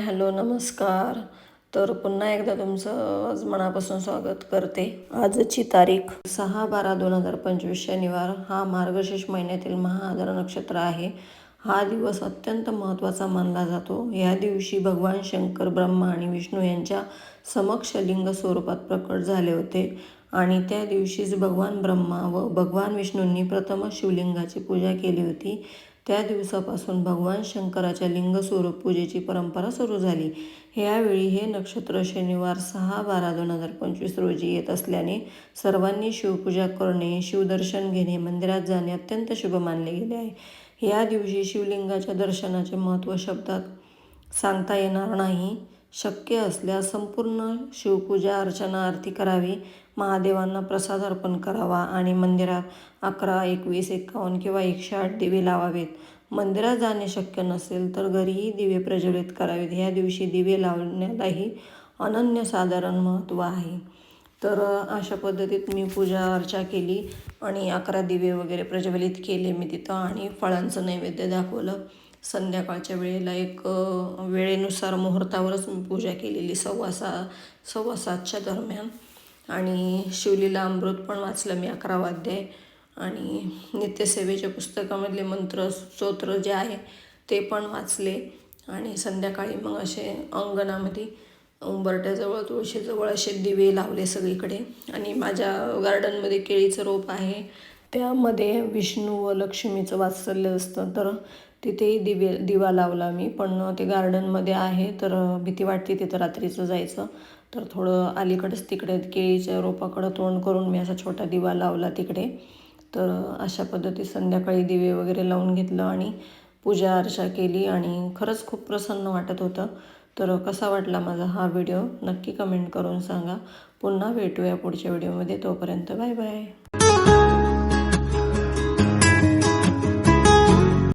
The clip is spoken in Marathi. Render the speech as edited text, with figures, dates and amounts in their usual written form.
हॅलो नमस्कार. तर पुन्हा एकदा तुमचं मनापासून स्वागत करते. आजची तारीख 6/12/2025 शनिवार. हा मार्गशीर्ष महिन्यातील महाआद्र नक्षत्र आहे. हा दिवस अत्यंत महत्त्वाचा मानला जातो. या दिवशी भगवान शंकर ब्रह्मा आणि विष्णू यांच्या समक्ष लिंग स्वरूपात प्रकट झाले होते आणि त्या दिवशीच भगवान ब्रह्मा व भगवान विष्णूंनी प्रथम शिवलिंगाची पूजा केली होती. त्या दिवसापासून भगवान शंकराच्या लिंगस्वरूप पूजेची परंपरा सुरू झाली. यावेळी हे नक्षत्र शनिवार 6/12/2025 रोजी येत असल्याने सर्वांनी शिवपूजा करणे, शिवदर्शन घेणे, मंदिरात जाणे अत्यंत शुभ मानले गेले आहे. या दिवशी शिवलिंगाच्या दर्शनाचे महत्त्व शब्दात सांगता येणार नाही. शक्य असल्यास संपूर्ण शिवपूजा अर्चना आरती करावी, महादेवांना प्रसाद अर्पण करावा आणि मंदिरात 11, 21, 51 किंवा 108 दिवे लावावेत. मंदिरात जाणे शक्य नसेल तर घरीही दिवे प्रज्वलित करावेत. या दिवशी दिवे लावण्यालाही अनन्यसाधारण महत्त्व आहे. तर अशा पद्धतीत मी पूजा अर्चा केली आणि 11 दिवे वगैरे प्रज्वलित केले मी तिथं आणि फळांचं नैवेद्य दाखवलं. संध्याकाळच्या वेळेला एक वेळेनुसार मुहूर्तावरच मी पूजा केलेली 6:15 दरम्यान. आणि शिवलीला अमृत पण वाचलं मी 11 अध्याय आणि नित्यसेवेच्या पुस्तकामधले मंत्र स्तोत्र जे आहे ते पण वाचले. आणि संध्याकाळी मग असे अंगणामध्ये उंबरट्याजवळ तुळशीजवळ असे दिवे लावले सगळीकडे. आणि माझ्या गार्डनमध्ये केळीचं रोप आहे, त्यामध्ये विष्णू व लक्ष्मीचं वात्सल्य असतं, तर तिथेही दिवा लावला मी. पण ते गार्डनमध्ये आहे तर भीती वाटते तिथं रात्रीचं जायचं, तर थोडं अलीकडेच तिकडे केळीच्या रोपाकडं तोंड करून मी असा छोटा दिवा लावला तिकडे. तर अशा पद्धतीत संध्याकाळी दिवे वगैरे लावून घेतलं आणि पूजा अर्चा केली आणि खरंच खूप प्रसन्न वाटत होतं. तर कसा वाटला माझा हा व्हिडिओ नक्की कमेंट करून सांगा. पुन्हा भेटूया पुढच्या व्हिडिओमध्ये. तोपर्यंत बाय बाय.